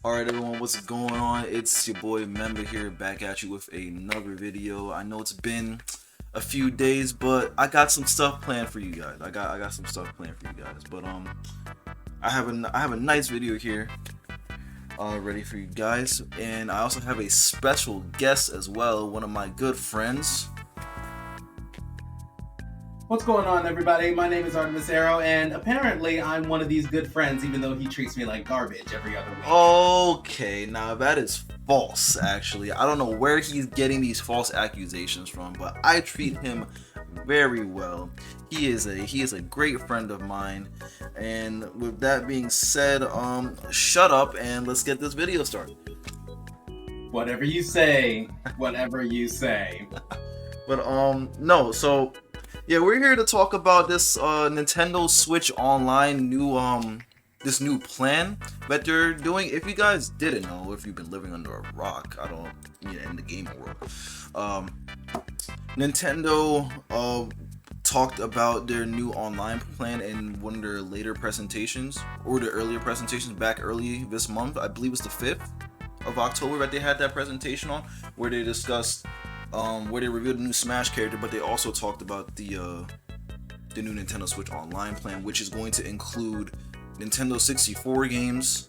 Alright everyone, what's going on? It's your boy Member here, back at you with another video. I know it's been a few days, but I got some stuff planned for you guys. I got some stuff planned for you guys. But I have a nice video here ready for you guys, and I also have a special guest as well, one of my good friends. What's going on, everybody? My name is Artemis, and apparently I'm one of these good friends, even though he treats me like garbage every other week. Okay, now that is false, actually. I don't know where he's getting these false accusations from, but I treat him very well. He is a great friend of mine, and with that being said, shut up and let's get this video started. Whatever you say, whatever you say. But no, so yeah, we're here to talk about this Nintendo Switch Online this new plan that they're doing. If you guys didn't know, if you've been living under a rock, in the gaming world, Nintendo talked about their new online plan in one of their later presentations, or the earlier presentations back early this month. I believe it's the 5th of October that they had that presentation on, where they discussed where they revealed the new Smash character, but they also talked about the new Nintendo Switch Online plan, which is going to include Nintendo 64 games,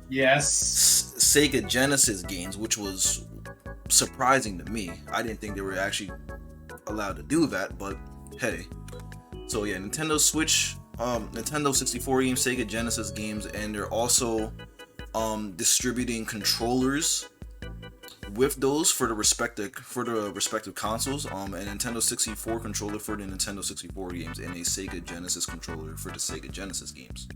yes, Sega Genesis games, which was surprising to me. I didn't think they were actually allowed to do that, but hey. So yeah, Nintendo Switch, Nintendo 64 games, Sega Genesis games, and they're also distributing controllers with those for the respective consoles, a Nintendo 64 controller for the Nintendo 64 games and a Sega Genesis controller for the Sega Genesis games,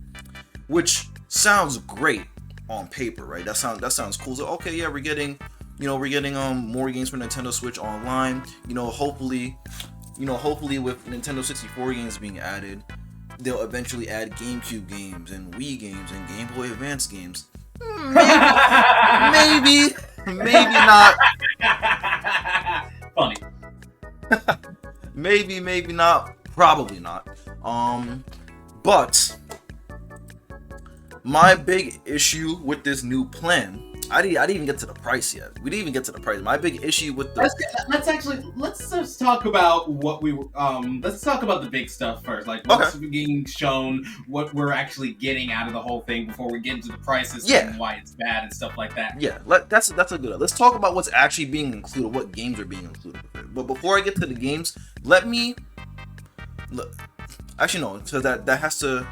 which sounds great on paper, right? That sounds cool. So okay, yeah, we're getting more games for Nintendo Switch Online. Hopefully with Nintendo 64 games being added, they'll eventually add GameCube games and Wii games and Game Boy Advance games. Maybe not. Funny. maybe not. Probably not. But my big issue with this new plan, I didn't even get to the price yet. We didn't even get to the price. My big issue with the let's just talk about what let's talk about the big stuff first, like what's being shown, what we're actually getting out of the whole thing before we get into the prices and why it's bad and stuff like that. Yeah, that's a good. Let's talk about what's actually being included, what games are being included with it. But before I get to the games, actually no, so that has to.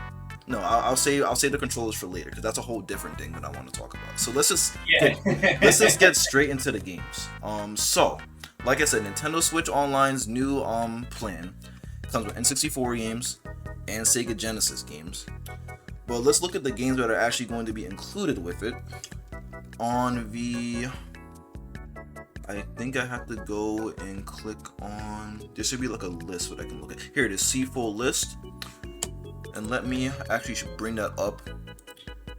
No, I'll say the controllers for later, because that's a whole different thing that I want to talk about. So let's just get straight into the games. So like I said, Nintendo Switch Online's new plan comes with N64 games and Sega Genesis games. But let's look at the games that are actually going to be included with it. I think I have to go and click on. There should be like a list that I can look at. Here it is, see full list. And let me actually bring that up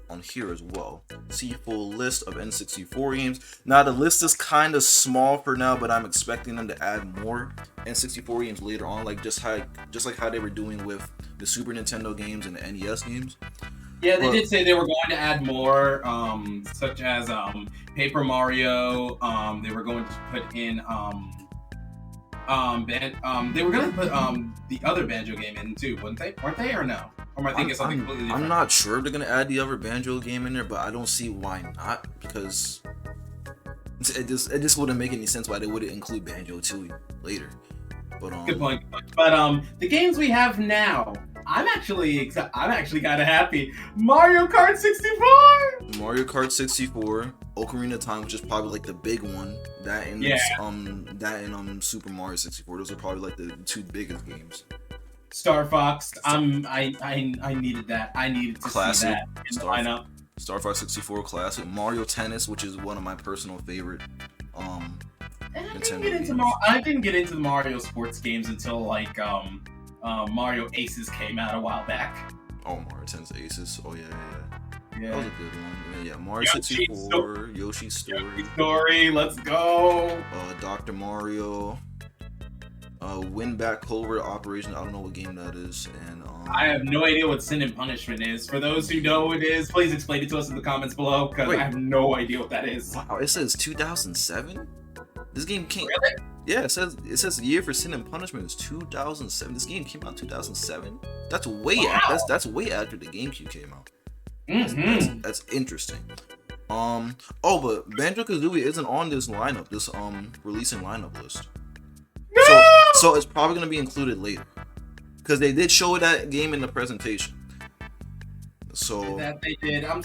on here as well. See full list of N64 games. Now the list is kind of small for now, but I'm expecting them to add more N64 games later on, like just like how they were doing with the Super Nintendo games and the NES games. Yeah, they did say they were going to add more, such as Paper Mario. They were going to put in they were gonna put the other Banjo game in too, weren't they, or no? Or am I thinking something completely different? I'm not sure if they're gonna add the other Banjo game in there, but I don't see why not, because it just wouldn't make any sense why they wouldn't include Banjo 2 later. But good point. But the games we have now, I'm actually kind of happy. Mario Kart 64. Mario Kart 64, Ocarina of Time, which is probably like the big one. That and Super Mario 64. Those are probably like the two biggest games. Star Fox. I needed that. I needed to see that in the lineup. Star Fox 64 Classic. Mario Tennis, which is one of my personal favorite. I didn't get into the Mario sports games until like Mario Aces came out a while back. Oh, Mario Tennis Aces. Oh yeah. Yeah. That was a good one. Yeah, Mario 64, Yoshi's Story. Let's go. Dr. Mario. Win Back Covert Operation. I don't know what game that is, and I have no idea what Sin and Punishment is. For those who know what it is, please explain it to us in the comments below, because I have no idea what that is. Wow, it says 2007. This game came. Really? Yeah, it says the year for Sin and Punishment is 2007. This game came out in 2007. That's way that's way after the GameCube came out. That's interesting. Oh, but Banjo-Kazooie isn't on this lineup, this releasing lineup list. No! So it's probably gonna be included later, because they did show that game in the presentation. So that they did. I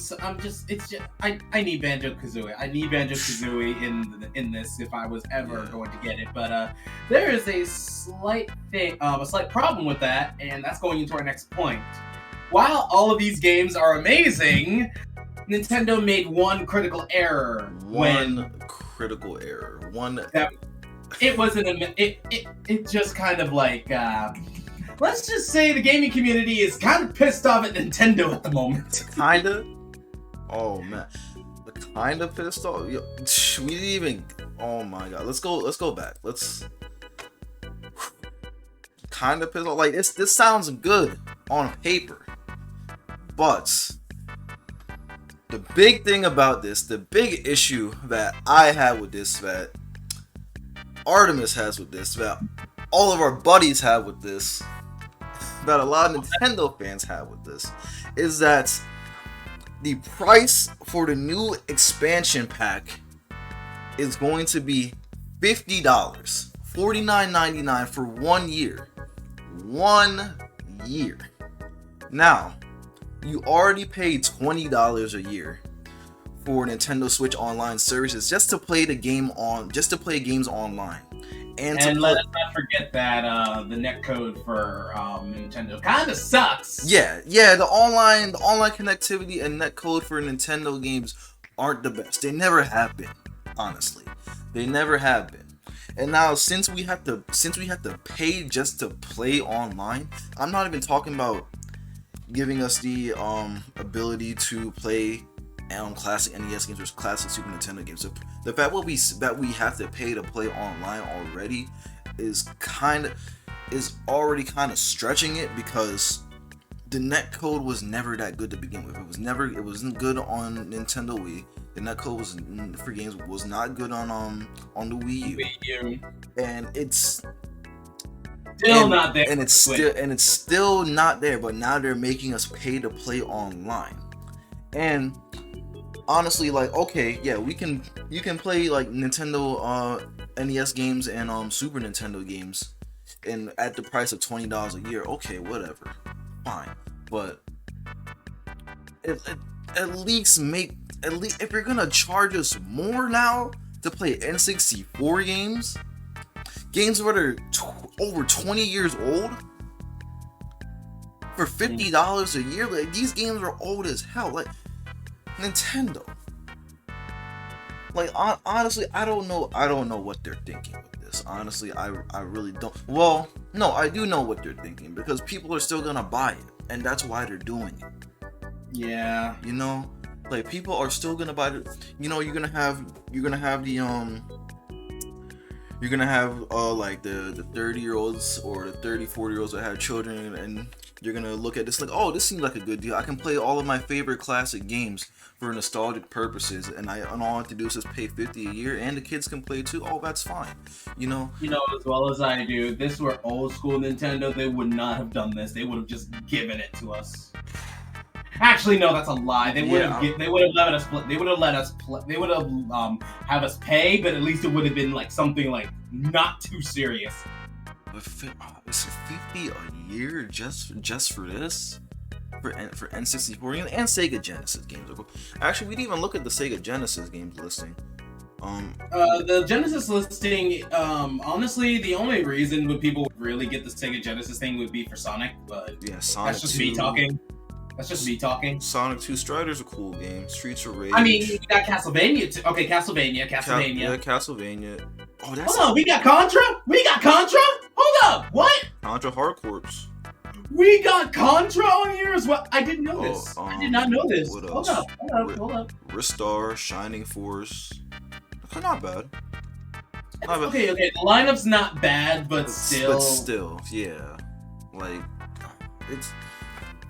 need Banjo-Kazooie. I need Banjo-Kazooie in this if I was ever going to get it. But there is a slight problem with that, and that's going into our next point. While all of these games are amazing, Nintendo made one critical error. It wasn't it just kind of like let's just say the gaming community is kind of pissed off at Nintendo at the moment. Kinda? Oh man. Kinda pissed off? We didn't even, oh my god. Let's go back. Kinda pissed off. Like this sounds good on paper. But the big thing about this, the big issue that I have with this, that Artemis has with this, that all of our buddies have with this, that a lot of Nintendo fans have with this, is that the price for the new expansion pack is going to be $50, $49.99 for 1 year. 1 year. Now, you already paid $20 a year for Nintendo Switch Online services just to play games online. And let us not forget that the netcode for Nintendo kind of sucks. Yeah, the online connectivity and netcode for Nintendo games aren't the best. They never have been, honestly. They never have been. And now since we have to pay just to play online, I'm not even talking about giving us the ability to play classic NES games or classic Super Nintendo games. So the fact that we have to pay to play online already is already kind of stretching it, because the netcode was never that good to begin with. It wasn't good on Nintendo Wii. The netcode for games was not good on the Wii U. And it's not there. And it's still not there, but now they're making us pay to play online. And honestly, like, okay, yeah, you can play like Nintendo NES games and Super Nintendo games and at the price of $20 a year. Okay, whatever. Fine. But at least if you're gonna charge us more now to play N64 games that are over 20 years old, for $50 a year, like, these games are old as hell. Like, Nintendo, like, honestly, I don't know what they're thinking with this. Honestly, I really don't. Well, no, I do know what they're thinking, because people are still gonna buy it, and that's why they're doing it. Yeah, you know, like, people are still gonna buy it. You know, you're gonna have like the 30-year-olds or the 40-year-olds that have children, and you're gonna look at this like, oh, this seems like a good deal. I can play all of my favorite classic games for nostalgic purposes, and all I have to do is just pay $50 a year, and the kids can play too. Oh, that's fine. You know, as well as I do, if this were old school Nintendo, they would not have done this. They would have just given it to us. Actually, no, that's a lie. They would have. They would have let us. They would have let us. They would have have us pay, but at least it would have been like something like not too serious. Is it $50 a year just for this? For N64 and Sega Genesis games. Actually, we didn't even look at the Sega Genesis games listing. The Genesis listing, honestly, the only reason would people really get the Sega Genesis thing would be for Sonic, but yeah, Sonic. That's just me talking. Sonic 2 Strider's a cool game. Streets of Rage. I mean, we got Castlevania too. Okay, Castlevania. Castlevania. Oh, that's. Hold on, we got Contra. Hold up, what? Contra Hard Corps. We got Contra on here as well. I didn't know this. I did not know this. What hold else? Hold up. Ristar, Shining Force. Okay, not bad. Okay, the lineup's not bad, but still, yeah, like it's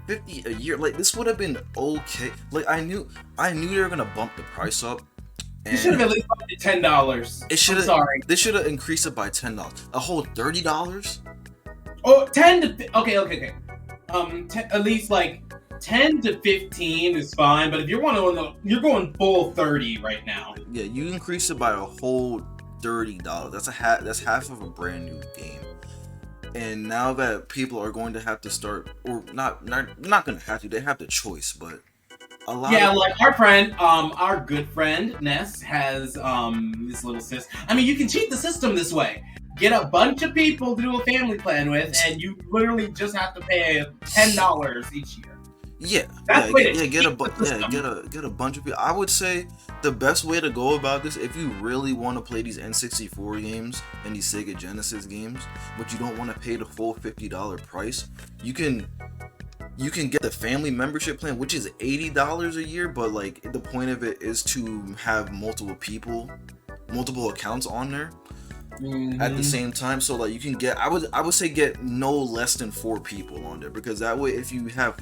50 a year. Like this would have been okay. Like I knew they were gonna bump the price up. You should have at least bumped it $10. It should have. Sorry, they should have increased it by $10. A whole $30. Oh, 10 to okay. At least like 10 to 15 is fine, but if you're you're going full 30 right now. Yeah, you increase it by a whole $30. That's half of a brand new game. And now that people are going to have to start, or not going to have to, they have the choice, but a lot. Yeah, like our friend, our good friend Ness has this little system. I mean, you can cheat the system this way. Get a bunch of people to do a family plan with, and you literally just have to pay $10 each year. Yeah, get a bunch of people. I would say the best way to go about this, if you really want to play these N64 games and these Sega Genesis games, but you don't want to pay the full $50 price, you can get the family membership plan, which is $80 a year. But like the point of it is to have multiple accounts on there. At the same time, so like you can get, I would say get no less than 4 people on there, because that way if you have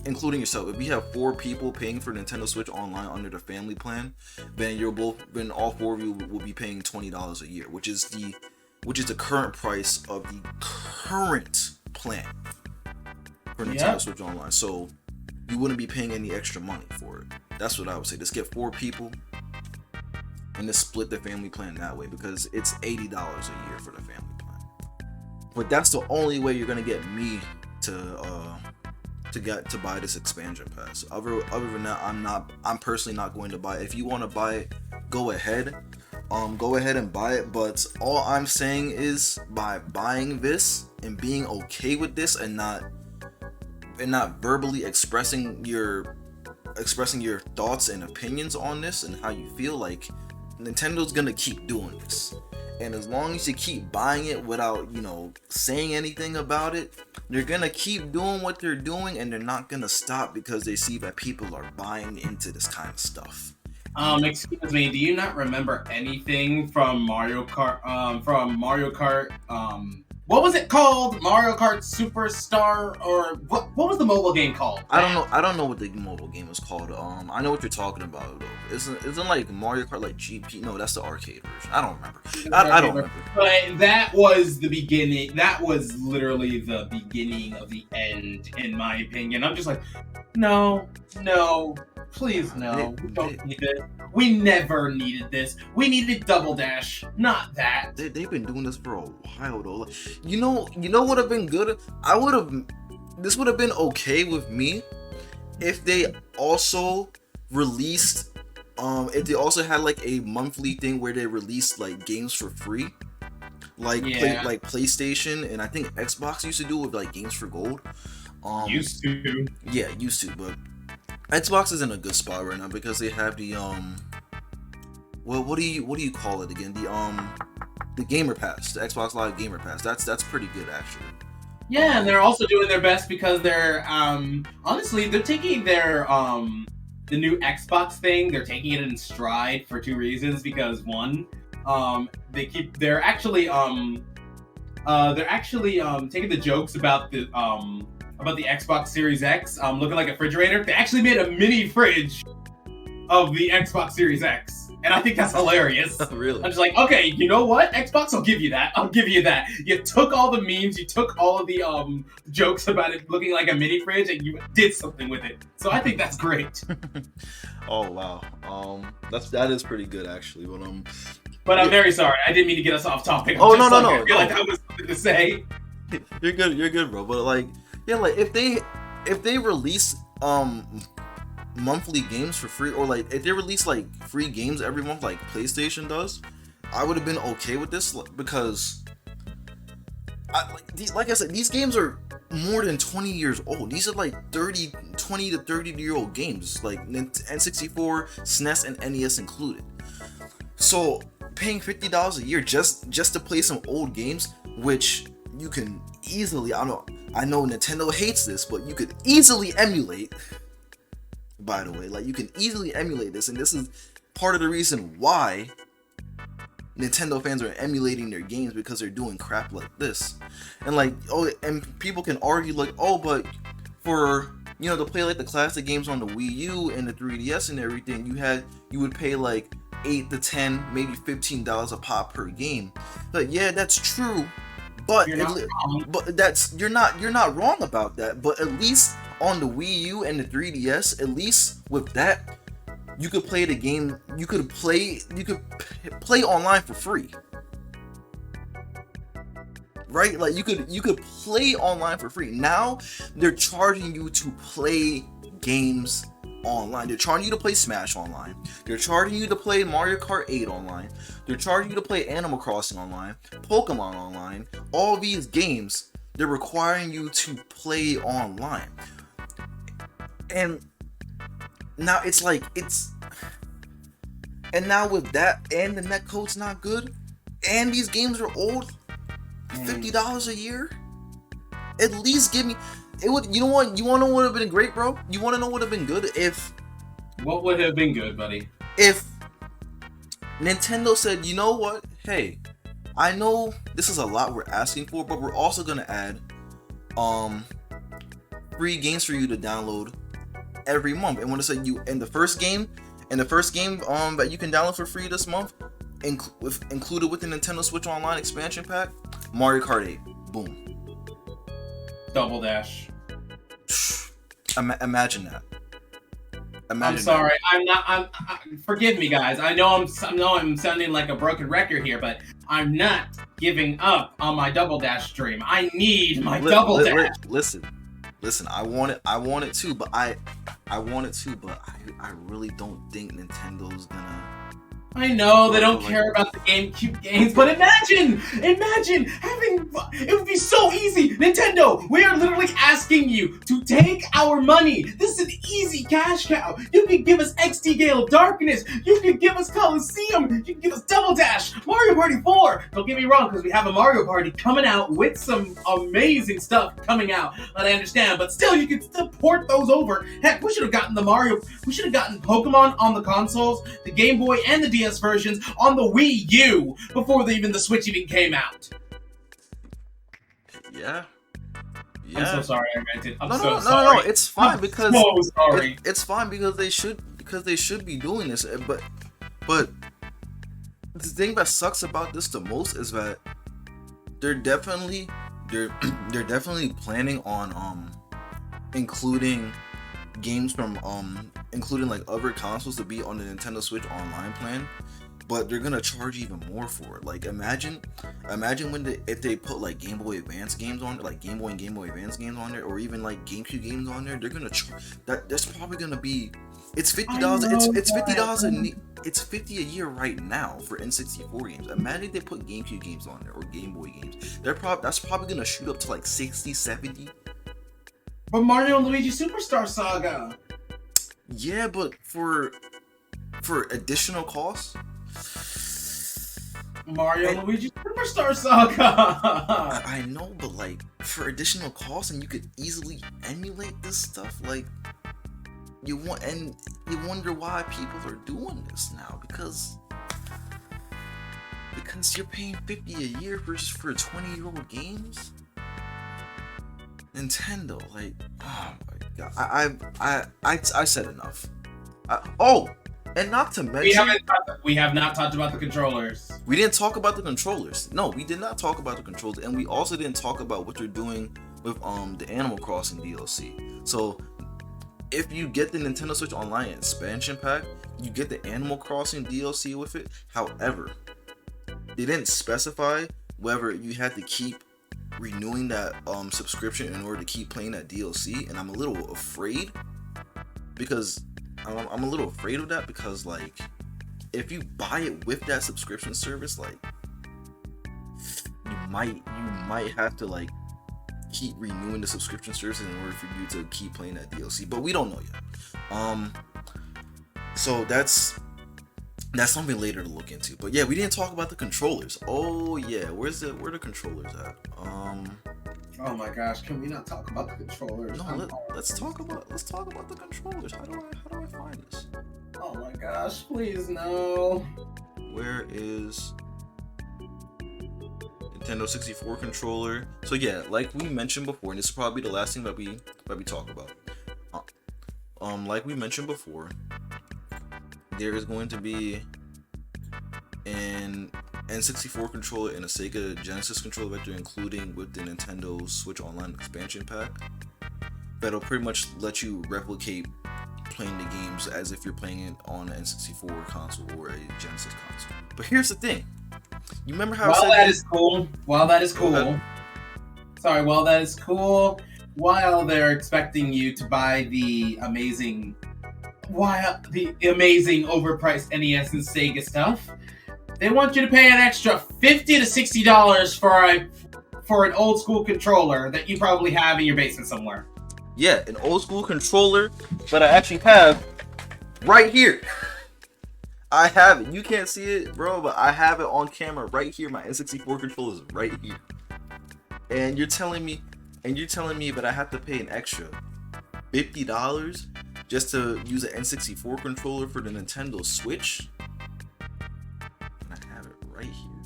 including yourself, if you have 4 people paying for Nintendo Switch Online under the family plan, then all 4 of you will be paying $20 a year, which is the current price of the current plan for Nintendo Switch Online. So you wouldn't be paying any extra money for it. That's what I would say. Just get 4 people and just split the family plan that way, because it's $80 a year for the family plan. But that's the only way you're gonna get me to buy this expansion pass. Other than that, I'm personally not going to buy it. If you want to buy it, go ahead and buy it. But all I'm saying is, by buying this and being okay with this, and not verbally expressing your thoughts and opinions on this and how you feel, like, Nintendo's gonna keep doing this, and as long as you keep buying it without saying anything about it, they're gonna keep doing what they're doing, and they're not gonna stop because they see that people are buying into this kind of stuff. Excuse me, do you not remember anything from Mario Kart? What was it called? Mario Kart Superstar, or what was the mobile game called? I don't know what the mobile game is called. I know what you're talking about though. Isn't like Mario Kart like GP? No, that's the arcade version. I don't remember. I don't remember. But that was the beginning. That was literally the beginning of the end, in my opinion. I'm just like, no, please no. We don't need it. We never needed this. We needed Double Dash, not that. They've been doing this for a while though. You know what would have been good? This would have been okay with me if they also released, if they also had like a monthly thing where they released like games for free, like like PlayStation and I think Xbox used to do with like games for gold. Used to. Yeah, used to, but Xbox is in a good spot right now because they have the what do you call it again? The Gamer Pass, the Xbox Live Gamer Pass. That's pretty good actually. Yeah, and they're also doing their best because they're honestly they're taking their the new Xbox thing, they're taking it in stride for 2 reasons. Because one, they're actually taking the jokes about the Xbox Series X looking like a refrigerator. They actually made a mini fridge of the Xbox Series X, and I think that's hilarious. Really? I'm just like, okay, you know what? Xbox, I'll give you that. You took all the memes, you took all of the jokes about it looking like a mini fridge, and you did something with it. So I think that's great. Oh wow, that is pretty good actually. But I'm very sorry. I didn't mean to get us off topic. No. I feel like that was something to say. You're good, bro. But like, yeah, like if they release monthly games for free, or like if they release like free games every month like PlayStation does, I would have been okay with this, because like I said, these games are more than 20 years old. These are like 20 to 30-year-old games, like N64, SNES, and NES included. So paying $50 a year just to play some old games, which you can easily, I know Nintendo hates this, but you could easily emulate. By the way, like you can easily emulate this, and this is part of the reason why Nintendo fans are emulating their games because they're doing crap like this. And like, oh, and people can argue like, oh, but for, you know, to play like the classic games on the Wii U and the 3DS and everything, you would pay like $8 to $10, maybe $15 a pop per game. But yeah, that's true. But you're not wrong about that. But at least on the Wii U and the 3DS, at least with that, you could play the game. You could play online for free, right? Like you could play online for free. Now they're charging you to play games online. They're charging you to play Smash online. They're charging you to play Mario Kart 8 online. They're charging you to play Animal Crossing online, Pokemon online. All these games, they're requiring you to play online. And now it's like, and now with that, and the netcode's not good, and these games are old, $50 a year? At least give me, it would, you know what, you wanna know what would have been great, bro? You wanna know what would have been good if... What would have been good, buddy? If Nintendo said, you know what, hey, I know this is a lot we're asking for, but we're also gonna add, free games for you to download every month. And when I say you, in the first game that you can download for free this month, included with the Nintendo Switch Online expansion pack, Mario Kart 8. Boom. Double Dash. Imagine that. I'm sorry. Forgive me, guys. I know I'm sounding like a broken record here, but I'm not giving up on my Double Dash dream. I need my Double Dash. Listen. I want it too, but I really don't think Nintendo's gonna. I know they don't care about the GameCube games, but imagine having, it would be so easy. Nintendo, we are literally asking you to take our money. This is an easy cash cow. You can give us XD Gale of Darkness. You can give us Coliseum. You can give us Double Dash, Mario Party 4. Don't get me wrong, because we have a Mario Party coming out with some amazing stuff coming out that I understand, but still, you can still port those over. Heck, we should have gotten Pokemon on the consoles, the Game Boy, and the DS versions on the Wii U before the Switch even came out. Yeah. I'm so sorry I ranted. No, it's fine because so sorry. It's fine because they should be doing this. But the thing that sucks about this the most is that they're definitely planning on including games from including like other consoles to be on the Nintendo Switch Online plan, but they're gonna charge even more for it. Like imagine if they put like Game Boy Advance games on there, like Game Boy and Game Boy Advance games on there, or even like GameCube games on there. They're gonna that's probably gonna be, it's $50. It's $50 it's $50 a year right now for N64 games. Imagine if they put GameCube games on there or Game Boy games. That's probably gonna shoot up to like 60, 70. But Mario and Luigi Superstar Saga. Yeah, but for additional costs. Mario and Luigi Superstar Saga. I know, but like for additional costs, and you could easily emulate this stuff. Like you wonder why people are doing this now because you're paying $50 a year for 20-year-old games. Nintendo, like, oh my god, I said enough. And not to mention, we have not talked about the controllers. We didn't talk about the controllers. No, we did not talk about the controllers, and we also didn't talk about what they're doing with the Animal Crossing DLC. So, if you get the Nintendo Switch Online expansion pack, you get the Animal Crossing DLC with it. However, they didn't specify whether you had to keep renewing that subscription in order to keep playing that DLC, and I'm a little afraid because I'm a little afraid of that because like if you buy it with that subscription service, like you might have to like keep renewing the subscription service in order for you to keep playing that DLC, but we don't know yet. So that's something later to look into. But yeah, we didn't talk about the controllers. Oh yeah, where the controllers at? Oh my gosh, can we not talk about the controllers? No, let's talk about the controllers. How do I find this? Oh my gosh, please no. Where is Nintendo 64 controller. So yeah, like we mentioned before, and this is probably the last thing that we talk about. Like we mentioned before, there is going to be an N64 controller and a Sega Genesis controller that they're including with the Nintendo Switch Online expansion pack. That'll pretty much let you replicate playing the games as if you're playing it on an N64 console or a Genesis console. But here's the thing. You remember how while that is cool, while that is cool, while they're expecting you to buy the amazing overpriced NES and Sega stuff, they want you to pay an extra $50 to $60 for an old school controller that you probably have in your basement somewhere. Yeah, an old school controller that I actually have right here. I have it. You can't see it, bro, but I have it on camera right here. My N64 controller is right here. And you're telling me that I have to pay an extra $50 just to use an N64 controller for the Nintendo Switch? And I have it right here.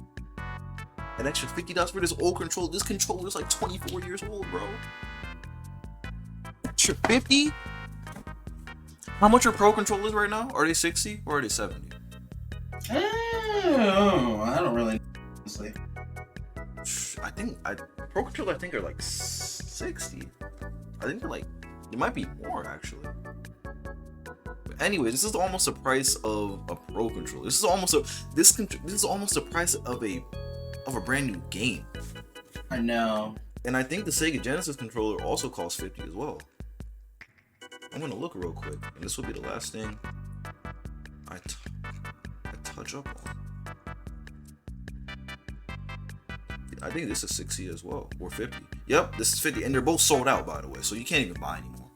An extra $50 for this old controller. This controller is like 24 years old, bro. Extra 50? How much are Pro controllers right now? Are they 60 or are they 70? Oh, I don't really know, honestly. Pro controllers are like 60. I think they might be more actually. But anyways, this is almost the price of a Pro controller. This is almost the price of a brand new game. I know. And I think the Sega Genesis controller also costs 50 as well. I'm gonna look real quick, and this will be the last thing I touch up on. I think this is 60 as well, or 50. Yep, this is 50, and they're both sold out, by the way, so you can't even buy anymore.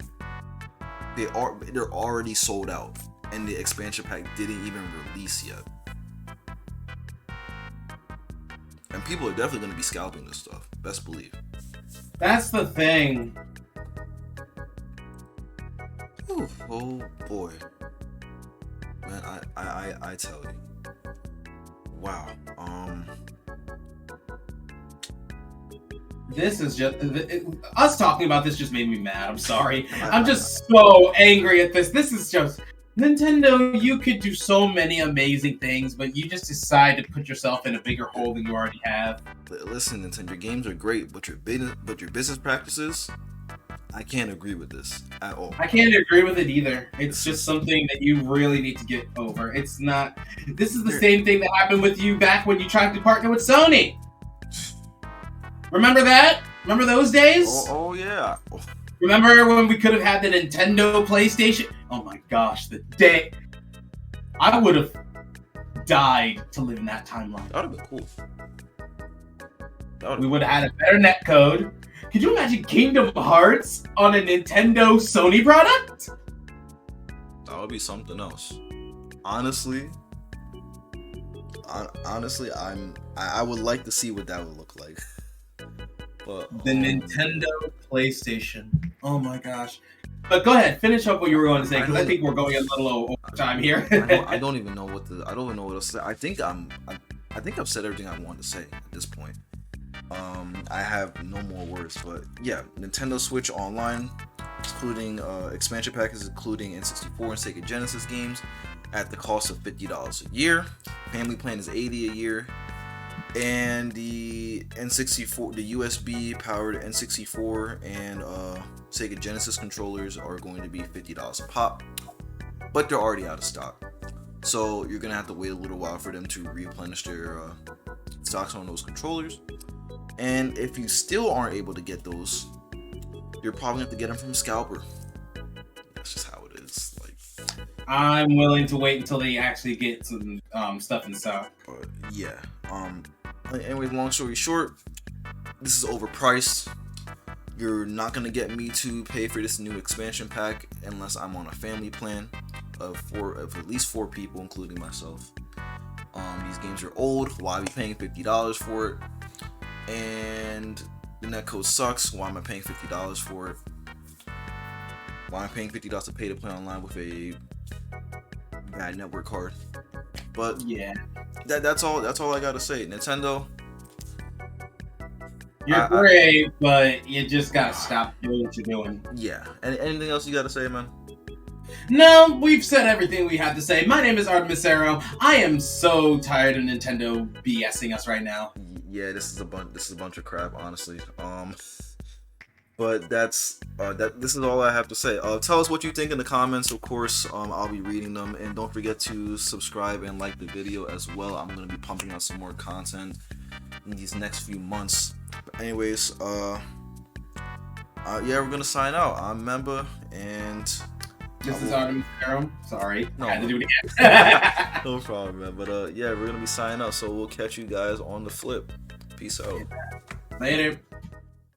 They're already sold out, and the expansion pack didn't even release yet. And people are definitely gonna be scalping this stuff, best believe. That's the thing. Ooh, oh boy, man, I tell you, wow. This is just us talking about this just made me mad. I'm sorry. I'm just so angry at this. This is just Nintendo. You could do so many amazing things, but you just decide to put yourself in a bigger hole than you already have. Listen, Nintendo, your games are great, but your business practices, I can't agree with this at all. I can't agree with it either. It's just something that you really need to get over. It's not. This is the same thing that happened with you back when you tried to partner with Sony. Remember that? Remember those days? Oh yeah. Remember when we could have had the Nintendo PlayStation? Oh my gosh, the day. I would have died to live in that timeline. That would have been cool. We would have had a better netcode. Could you imagine Kingdom Hearts on a Nintendo Sony product? That would be something else. Honestly, I would like to see what that would look like. But the Nintendo PlayStation. Oh my gosh. But go ahead, finish up what you were going to say, because I think we're going a little over time here. I don't even know what else to say. I think I've said everything I wanted to say at this point. I have no more words, but yeah, Nintendo Switch Online, including expansion packages, including N64 and Sega Genesis games, at the cost of $50 a year. Family plan is $80 a year, and the N64, the USB powered N64 and Sega Genesis controllers are going to be $50 a pop, but they're already out of stock. So you're gonna have to wait a little while for them to replenish their stocks on those controllers. And if you still aren't able to get those, you're probably gonna have to get them from a scalper. That's just how it is. Like, I'm willing to wait until they actually get some stuff in stock. Yeah. Anyway, long story short, this is overpriced. You're not gonna get me to pay for this new expansion pack unless I'm on a family plan of at least 4 people, including myself. These games are old. Why are we paying $50 for it? And the netcode sucks. Why am I paying $50 for it? Why am I paying $50 to pay to play online with a bad network card? But yeah, that's all I gotta say. Nintendo, You're great, but you just gotta stop doing what you're doing. Yeah. Anything else you gotta say, man? No, we've said everything we had to say. My name is Artemis. I am so tired of Nintendo BSing us right now. Yeah, this is a bunch of crap, honestly. But this is all I have to say. Tell us what you think in the comments. Of course, I'll be reading them, and don't forget to subscribe and like the video as well. I'm gonna be pumping out some more content in these next few months. But anyways, yeah, we're gonna sign out. I'm Member, and this is Artemis. Sorry, no, I had to do it again. no problem, man. But yeah, we're gonna be signing out. So we'll catch you guys on the flip. Peace out. Later.